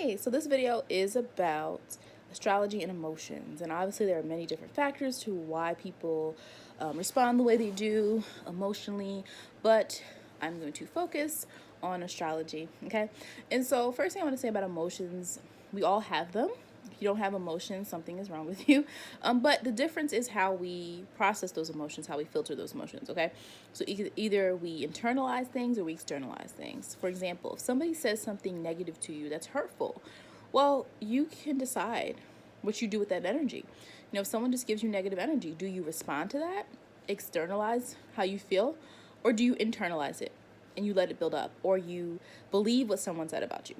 Hi, so this video is about astrology and emotions, and obviously there are many different factors to why people respond the way they do emotionally, but I'm going to focus on astrology, okay? And so first thing I want to say about emotions, we all have them. If you don't have emotions, something is wrong with you. But the difference is how we process those emotions, how we filter those emotions, okay? So either we internalize things or we externalize things. For example, if somebody says something negative to you that's hurtful, well, you can decide what you do with that energy. If someone just gives you negative energy, do you respond to that, externalize how you feel, or do you internalize it and you let it build up, or you believe what someone said about you?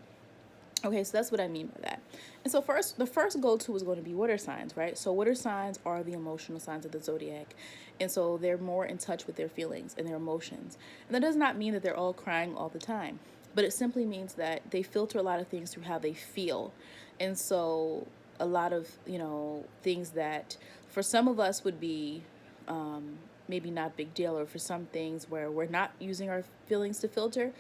Okay, so that's what I mean by that. And so the first go-to is going to be water signs, right? So water signs are the emotional signs of the zodiac. And so they're more in touch with their feelings and their emotions. And that does not mean that they're all crying all the time, but it simply means that they filter a lot of things through how they feel. And so a lot of, things that for some of us would be maybe not a big deal, or for some things where we're not using our feelings to filter,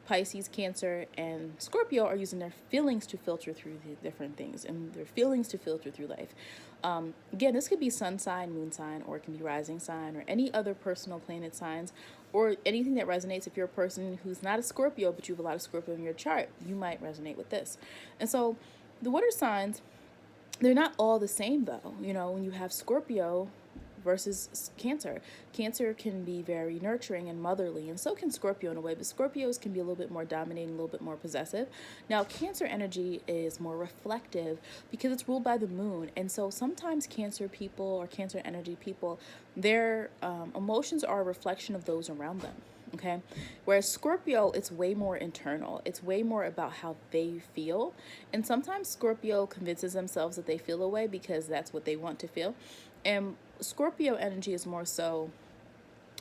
Pisces, Cancer, and Scorpio are using their feelings to filter through the different things and their feelings to filter through life. Again, this could be sun sign, moon sign, or it can be rising sign, or any other personal planet signs, or anything that resonates. If you're a person who's not a Scorpio, but you have a lot of Scorpio in your chart, you might resonate with this. And so the water signs, they're not all the same though. When you have Scorpio versus Cancer. Cancer can be very nurturing and motherly, and so can Scorpio in a way, but Scorpios can be a little bit more dominating, a little bit more possessive. Now, Cancer energy is more reflective because it's ruled by the moon, and so sometimes Cancer people or Cancer energy people, their emotions are a reflection of those around them. Okay, whereas Scorpio, it's way more internal. It's way more about how they feel, and sometimes Scorpio convinces themselves that they feel a way because that's what they want to feel. And Scorpio energy is more so,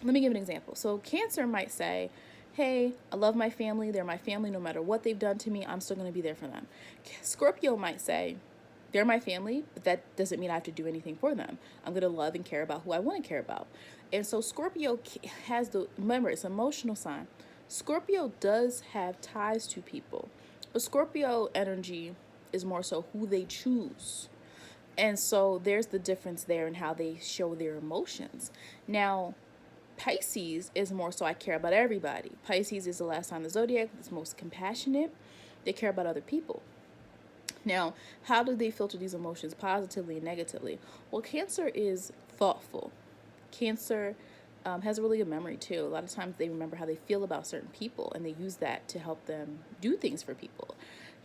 let me give an example. So Cancer might say, hey, I love my family. They're my family. No matter what they've done to me, I'm still going to be there for them. Scorpio might say, they're my family, but that doesn't mean I have to do anything for them. I'm going to love and care about who I want to care about. And so Scorpio remember, it's an emotional sign. Scorpio does have ties to people, but Scorpio energy is more so who they choose. And so there's the difference there in how they show their emotions. Now, Pisces is more so I care about everybody. Pisces is the last sign of the zodiac that's most compassionate. They care about other people. Now, how do they filter these emotions positively and negatively? Well, Cancer is thoughtful. Cancer has a really good memory too. A lot of times they remember how they feel about certain people, and they use that to help them do things for people.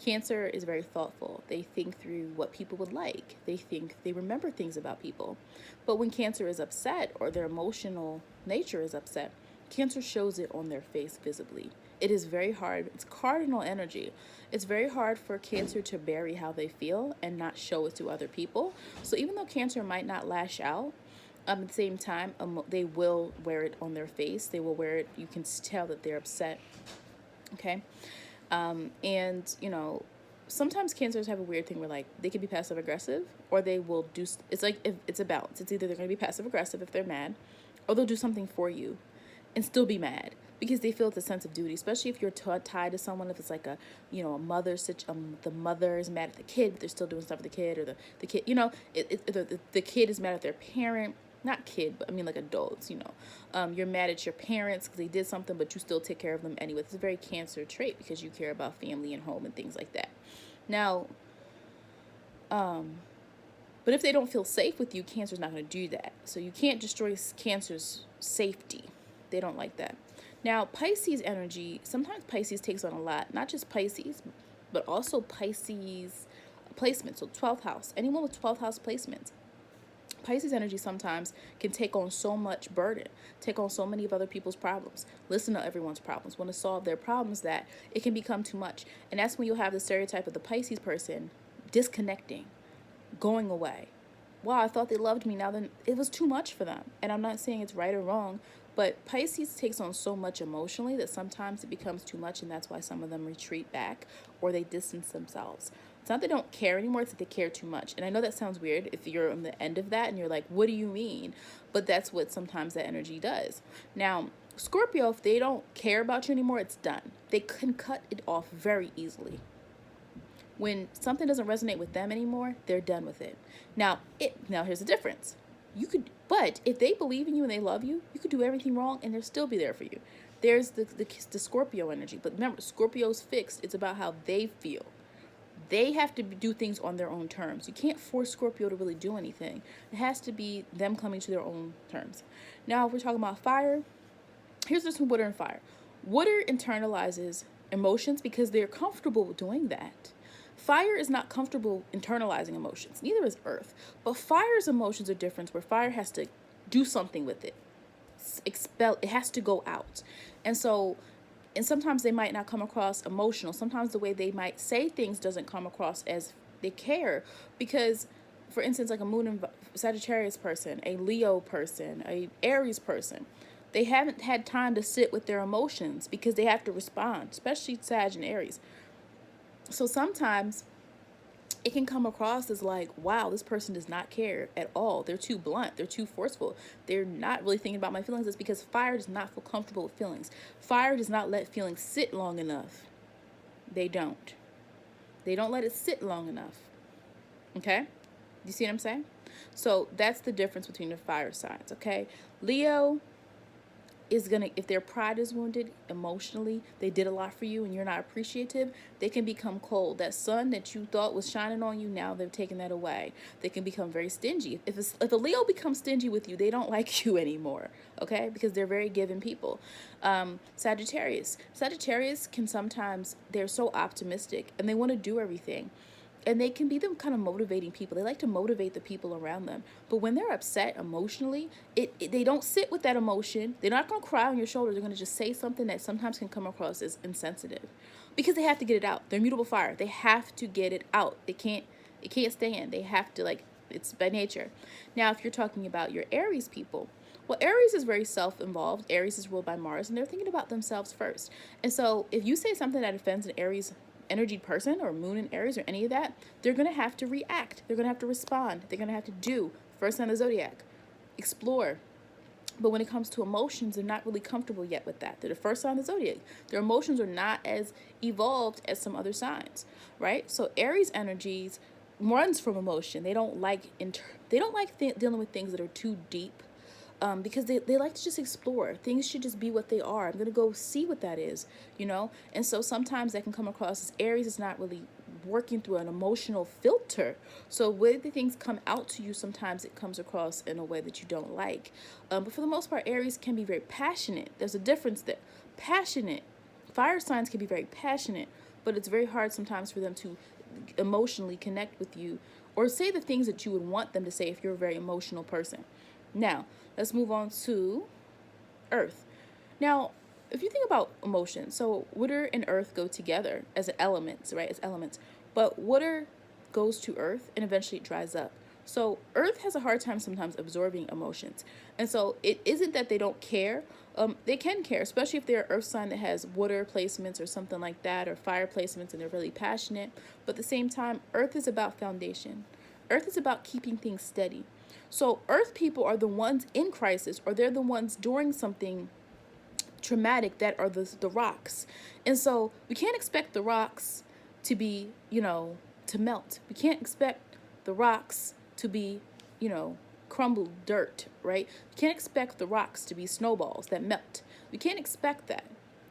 Cancer is very thoughtful. They think through what people would like. They remember things about people. But when Cancer is upset, or their emotional nature is upset, Cancer shows it on their face visibly. It is very hard. It's cardinal energy. It's very hard for Cancer to bury how they feel and not show it to other people. So even though Cancer might not lash out, at the same time, they will wear it on their face. They will wear it. You can tell that they're upset. Okay. And sometimes Cancers have a weird thing where, like, they can be passive aggressive, or they will do. It's like, if it's a balance. It's either they're going to be passive aggressive if they're mad, or they'll do something for you and still be mad because they feel it's a sense of duty, especially if you're tied to someone. If it's like a mother, the mother is mad at the kid, but they're still doing stuff for the kid, or the kid, the kid is mad at their parent. Not kid, but I mean like adults, you're mad at your parents because they did something, but you still take care of them anyway. It's a very Cancer trait because you care about family and home and things like that. Now, but if they don't feel safe with you, Cancer's not going to do that. So you can't destroy Cancer's safety. They don't like that. Now, Pisces energy, sometimes Pisces takes on a lot, not just Pisces, but also Pisces placements. So 12th house, anyone with 12th house placements. Pisces energy sometimes can take on so much burden, take on so many of other people's problems, listen to everyone's problems, want to solve their problems, that it can become too much. And that's when you'll have the stereotype of the Pisces person disconnecting, going away. Wow, I thought they loved me. Now then, it was too much for them. And I'm not saying it's right or wrong, but Pisces takes on so much emotionally that sometimes it becomes too much, and that's why some of them retreat back or they distance themselves. It's not they don't care anymore, it's that they care too much. And I know that sounds weird if you're on the end of that and you're like, what do you mean? But that's what sometimes that energy does. Now, Scorpio, if they don't care about you anymore, it's done. They can cut it off very easily. When something doesn't resonate with them anymore, they're done with it. Now here's the difference. But if they believe in you and they love you, you could do everything wrong and they'll still be there for you. There's the Scorpio energy. But remember, Scorpio's fixed. It's about how they feel. They have to do things on their own terms. You can't force Scorpio to really do anything. It has to be them coming to their own terms. Now, if we're talking about fire, here's just some water and fire. Water internalizes emotions because they're comfortable doing that. Fire is not comfortable internalizing emotions. Neither is earth. But fire's emotions are different, where fire has to do something with it. Expel, it has to go out. And sometimes they might not come across emotional. Sometimes the way they might say things doesn't come across as they care. Because, for instance, like a moon and Sagittarius person, a Leo person, a Aries person, they haven't had time to sit with their emotions because they have to respond, especially Sag and Aries. So sometimes it can come across as like, wow, this person does not care at all. They're too blunt. They're too forceful. They're not really thinking about my feelings. It's because fire does not feel comfortable with feelings. Fire does not let feelings sit long enough. They don't. They don't let it sit long enough. Okay? You see what I'm saying? So that's the difference between the fire signs, okay? Leo is gonna, if their pride is wounded emotionally, they did a lot for you and you're not appreciative, they can become cold. That sun that you thought was shining on you, now they've taken that away. They can become very stingy. If a Leo becomes stingy with you, they don't like you anymore, okay? Because they're very giving people. Sagittarius can sometimes, they're so optimistic and they want to do everything. And they can be them kind of motivating people. They like to motivate the people around them. But when they're upset emotionally, they don't sit with that emotion. They're not going to cry on your shoulder. They're going to just say something that sometimes can come across as insensitive. Because they have to get it out. They're mutable fire. They have to get it out. It can't stay in. They have to, like, it's by nature. Now, if you're talking about your Aries people, well, Aries is very self-involved. Aries is ruled by Mars, and they're thinking about themselves first. And so if you say something that offends an Aries energy person or moon in Aries or any of that, they're going to have to react. They're going to have to respond. They're going to have to do. First sign of the zodiac. Explore. But when it comes to emotions, they're not really comfortable yet with that. They're the first sign of the zodiac. Their emotions are not as evolved as some other signs, right? So Aries energies runs from emotion. They don't like dealing with things that are too deep. Because they like to just explore. Things should just be what they are. I'm going to go see what that is, you know? And so sometimes that can come across as Aries is not really working through an emotional filter. So when the things come out to you, sometimes it comes across in a way that you don't like. But for the most part, Aries can be very passionate. There's a difference there. Passionate. Fire signs can be very passionate, but it's very hard sometimes for them to emotionally connect with you or say the things that you would want them to say if you're a very emotional person. Now, let's move on to earth. Now, if you think about emotion, so water and earth go together as elements, right? As elements. But water goes to earth and eventually it dries up. So earth has a hard time sometimes absorbing emotions. And so it isn't that they don't care. They can care, especially if they're an earth sign that has water placements or something like that, or fire placements, and they're really passionate. But at the same time, earth is about foundation. Earth is about keeping things steady. So earth people are the ones in crisis, or they're the ones during something traumatic that are the rocks. And so we can't expect the rocks to be, to melt. We can't expect the rocks to be, crumbled dirt, right? We can't expect the rocks to be snowballs that melt. We can't expect that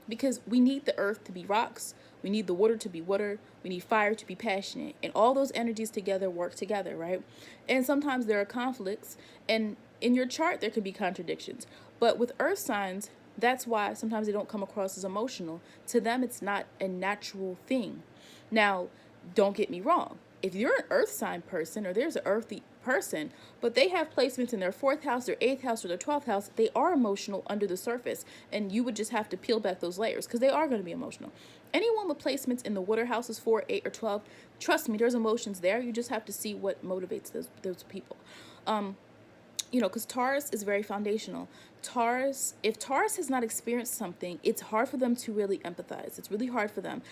because we need the earth to be rocks. We need the water to be water. We need fire to be passionate. And all those energies together work together, right? And sometimes there are conflicts. And in your chart, there can be contradictions. But with earth signs, that's why sometimes they don't come across as emotional. To them, it's not a natural thing. Now, don't get me wrong. If you're an earth sign person, or there's an earthy person, but they have placements in their 4th house, their 8th house, or their 12th house, they are emotional under the surface. And you would just have to peel back those layers because they are going to be emotional. Anyone with placements in the water houses 4, 8, or 12, trust me, there's emotions there. You just have to see what motivates those people. Because Taurus is very foundational. If Taurus has not experienced something, it's hard for them to really empathize. It's really hard for them.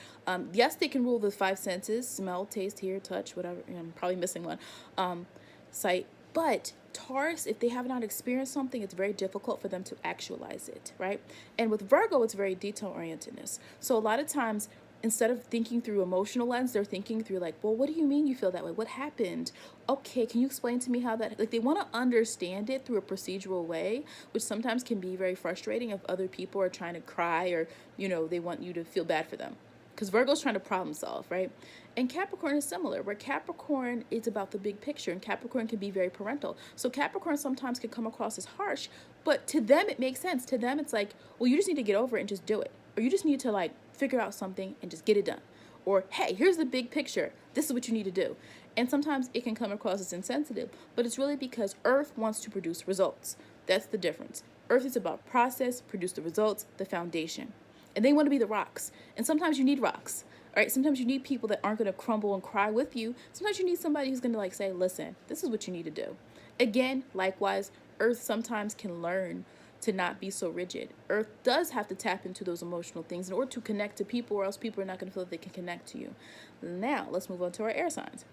Yes, they can rule the 5 senses: smell, taste, hear, touch, whatever. I'm probably missing one. Sight. But Taurus, if they have not experienced something, it's very difficult for them to actualize it, right? And with Virgo, it's very detail-orientedness. So a lot of times, instead of thinking through emotional lens, they're thinking through like, well, what do you mean you feel that way? What happened? Okay, can you explain to me how that, like, they want to understand it through a procedural way, which sometimes can be very frustrating if other people are trying to cry, or, they want you to feel bad for them. Because Virgo's trying to problem solve, right? And Capricorn is similar, where Capricorn is about the big picture, and Capricorn can be very parental. So Capricorn sometimes can come across as harsh, but to them it makes sense. To them it's like, well, you just need to get over it and just do it. Or you just need to like figure out something and just get it done. Or, hey, here's the big picture. This is what you need to do. And sometimes it can come across as insensitive, but it's really because Earth wants to produce results. That's the difference. Earth is about process, produce the results, the foundation. And they want to be the rocks. And sometimes you need rocks. All right, sometimes you need people that aren't going to crumble and cry with you. Sometimes you need somebody who's going to like say, listen, this is what you need to do. Again, likewise, Earth sometimes can learn to not be so rigid. Earth does have to tap into those emotional things in order to connect to people, or else people are not going to feel that they can connect to you. Now, let's move on to our air signs.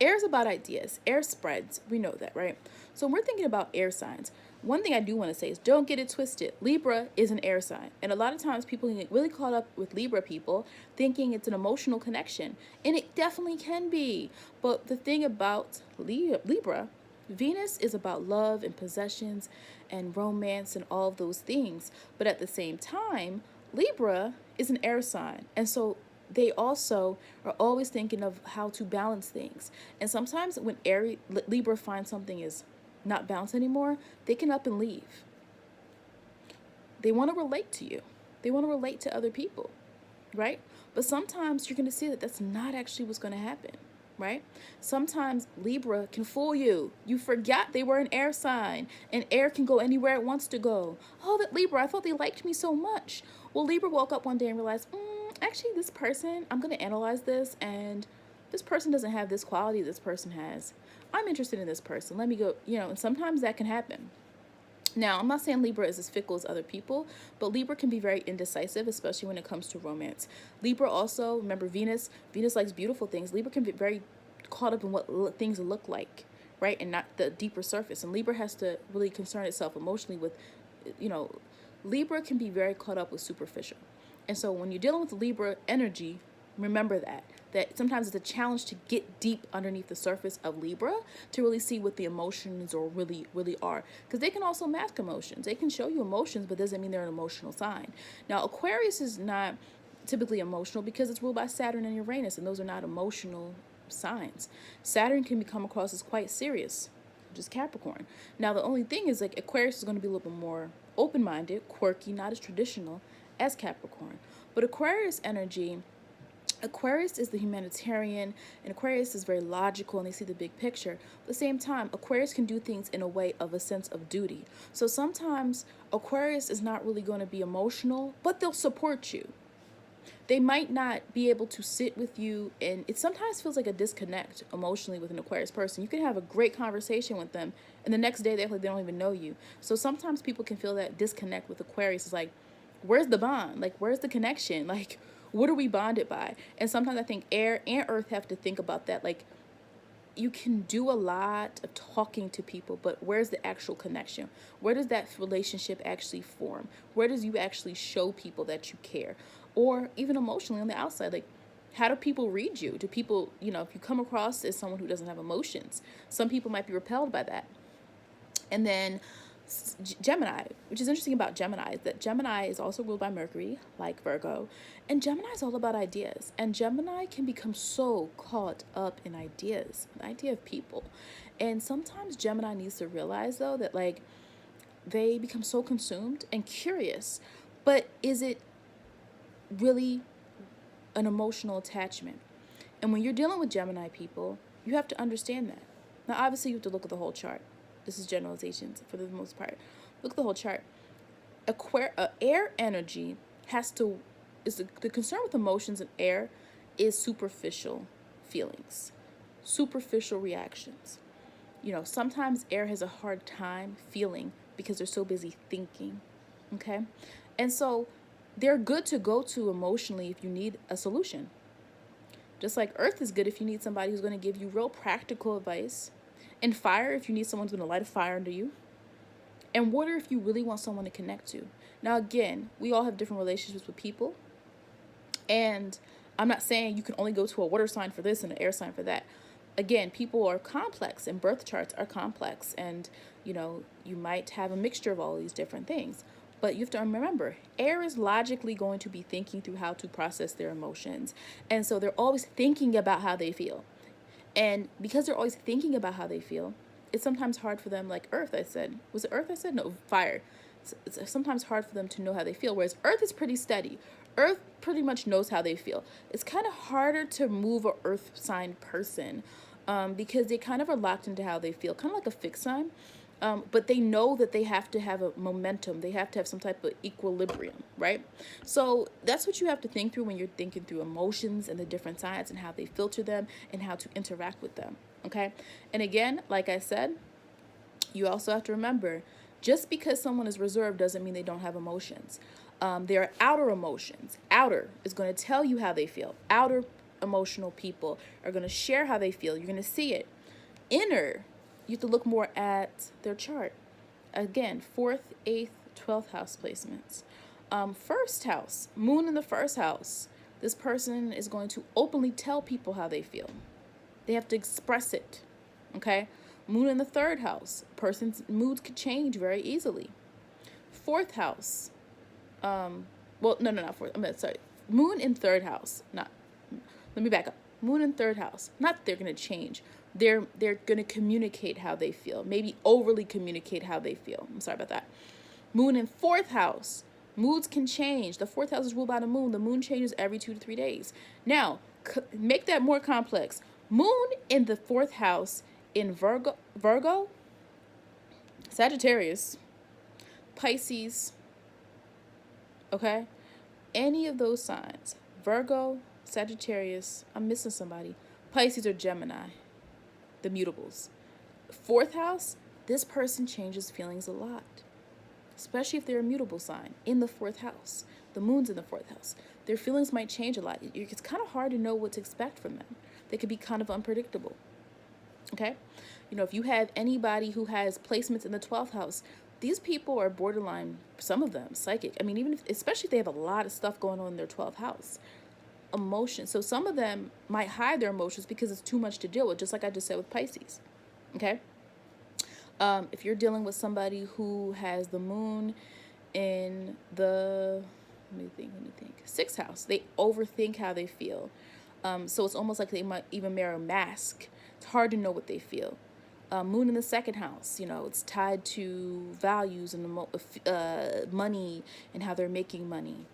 Air is about ideas. Air spreads. We know that, right? So when we're thinking about air signs, one thing I do want to say is don't get it twisted. Libra is an air sign. And a lot of times people get really caught up with Libra people thinking it's an emotional connection. And it definitely can be. But the thing about Libra, Venus is about love and possessions and romance and all of those things. But at the same time, Libra is an air sign. And so they also are always thinking of how to balance things. And sometimes when Libra finds something is not balanced anymore, they can up and leave. They want to relate to you. They want to relate to other people, right? But sometimes you're going to see that that's not actually what's going to happen, right? Sometimes Libra can fool you. You forgot they were an air sign, and air can go anywhere it wants to go. Oh, that Libra, I thought they liked me so much. Well, Libra woke up one day and realized, actually, this person, I'm going to analyze this, and this person doesn't have this quality this person has. I'm interested in this person. Let me go, and sometimes that can happen. Now, I'm not saying Libra is as fickle as other people, but Libra can be very indecisive, especially when it comes to romance. Libra also, remember Venus likes beautiful things. Libra can be very caught up in what things look like, right? And not the deeper surface. And Libra has to really concern itself emotionally with, Libra can be very caught up with superficial. And so when you're dealing with Libra energy, remember that sometimes it's a challenge to get deep underneath the surface of Libra to really see what the emotions or really are. Because they can also mask emotions. They can show you emotions, but doesn't mean they're an emotional sign. Now, Aquarius is not typically emotional because it's ruled by Saturn and Uranus, and those are not emotional signs. Saturn can come across as quite serious, which is Capricorn. Now, the only thing is like Aquarius is going to be a little bit more open-minded, quirky, not as traditional as Capricorn. But Aquarius energy, Aquarius is the humanitarian, and Aquarius is very logical, and they see the big picture. At the same time, Aquarius can do things in a way of a sense of duty. So sometimes Aquarius is not really going to be emotional, but they'll support you. They might not be able to sit with you, and it sometimes feels like a disconnect emotionally with an Aquarius person. You can have a great conversation with them, and the next day they act like they don't even know you. So sometimes people can feel that disconnect with Aquarius. It's like, where's the bond? Like, where's the connection? Like, what are we bonded by? And sometimes I think air and earth have to think about that. Like, you can do a lot of talking to people, but where's the actual connection? Where does that relationship actually form? Where does you actually show people that you care? Or even emotionally on the outside, like, how do people read you? Do people, if you come across as someone who doesn't have emotions, some people might be repelled by that. And then Gemini, which is interesting about Gemini, is that Gemini is also ruled by Mercury, like Virgo, and Gemini is all about ideas. And Gemini can become so caught up in ideas, an idea of people. And sometimes Gemini needs to realize, though, that like they become so consumed and curious, but is it really an emotional attachment? And when you're dealing with Gemini people, you have to understand that. Now, obviously, you have to look at the whole chart. This is generalizations for the most part. Look at the whole chart. Air energy the concern with emotions and air is superficial feelings, superficial reactions. Sometimes air has a hard time feeling because they're so busy thinking, okay? And so they're good to go to emotionally if you need a solution. Just like earth is good if you need somebody who's going to give you real practical advice. And fire if you need someone who's going to light a fire under you. And water if you really want someone to connect to. Now, again, we all have different relationships with people. And I'm not saying you can only go to a water sign for this and an air sign for that. Again, people are complex and birth charts are complex. And, you might have a mixture of all these different things. But you have to remember, air is logically going to be thinking through how to process their emotions. And so they're always thinking about how they feel. And because they're always thinking about how they feel, it's sometimes hard for them, like Earth, I said. Was it Earth I said? No, fire. It's sometimes hard for them to know how they feel, whereas Earth is pretty steady. Earth pretty much knows how they feel. It's kind of harder to move a Earth sign person because they kind of are locked into how they feel, kind of like a fixed sign. But they know that they have to have a momentum. They have to have some type of equilibrium, right? So that's what you have to think through when you're thinking through emotions and the different signs and how they filter them and how to interact with them, okay? And again, like I said, you also have to remember, just because someone is reserved doesn't mean they don't have emotions. There are outer emotions. Outer is going to tell you how they feel. Outer emotional people are going to share how they feel. You're going to see it. Inner, you have to look more at their chart. Again, 4th, 8th, 12th house placements. First house, moon in the first house. This person is going to openly tell people how they feel. They have to express it, okay? Moon in the third house. Person's moods could change very easily. Fourth house. Not fourth. Sorry. Moon in third house. Let me back up. Moon in third house. Not that they're going to change. They're going to communicate how they feel. Maybe overly communicate how they feel. I'm sorry about that. Moon in fourth house. Moods can change. The fourth house is ruled by the moon. The moon changes every 2 to 3 days. Now, make that more complex. Moon in the fourth house in Virgo, Sagittarius, Pisces, okay? Any of those signs, Virgo, Sagittarius, I'm missing somebody, Pisces or Gemini, the mutables. Fourth house, this person changes feelings a lot, especially if they're a mutable sign in the fourth house. The moon's in the fourth house. Their feelings might change a lot. It's kind of hard to know what to expect from them. They could be kind of unpredictable. Okay? If you have anybody who has placements in the 12th house, these people are borderline, some of them, psychic. I mean, especially if they have a lot of stuff going on in their 12th house. Emotion. So some of them might hide their emotions because it's too much to deal with, just like I just said with Pisces. Okay? If you're dealing with somebody who has the moon in the, let me think, 6th house, they overthink how they feel. So it's almost like they might even wear a mask. It's hard to know what they feel. Moon in the 2nd house, it's tied to values and money and how they're making money.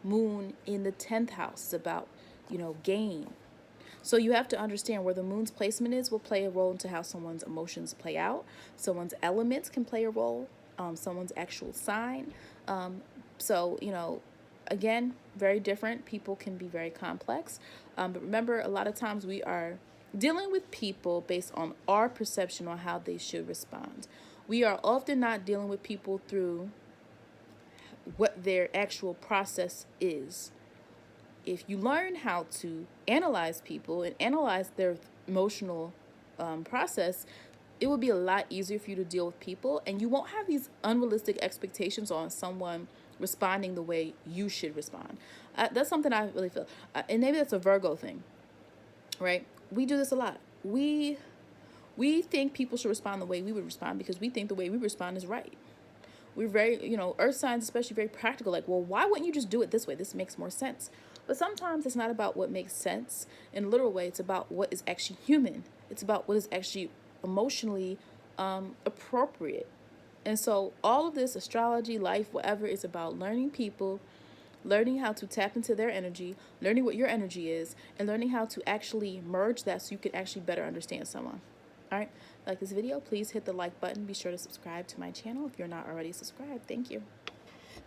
Moon in the 10th house is about, gain. So you have to understand where the moon's placement is will play a role into how someone's emotions play out. Someone's elements can play a role. Someone's actual sign. So, again, very different. People can be very complex. But remember, a lot of times we are dealing with people based on our perception on how they should respond. We are often not dealing with people through what their actual process is. If you learn how to analyze people and analyze their emotional process, it will be a lot easier for you to deal with people, and you won't have these unrealistic expectations on someone responding the way you should respond. That's something I really feel. And maybe that's a Virgo thing, right? We do this a lot. We think people should respond the way we would respond because we think the way we respond is right. We're very, earth signs especially, very practical. Like, well, why wouldn't you just do it this way? This makes more sense. But sometimes it's not about what makes sense in a literal way. It's about what is actually human. It's about what is actually emotionally appropriate. And so all of this, astrology, life, whatever, is about learning people, learning how to tap into their energy, learning what your energy is, and learning how to actually merge that so you can actually better understand someone. All right, like this video, please hit the like button. Be sure to subscribe to my channel if you're not already subscribed. Thank you.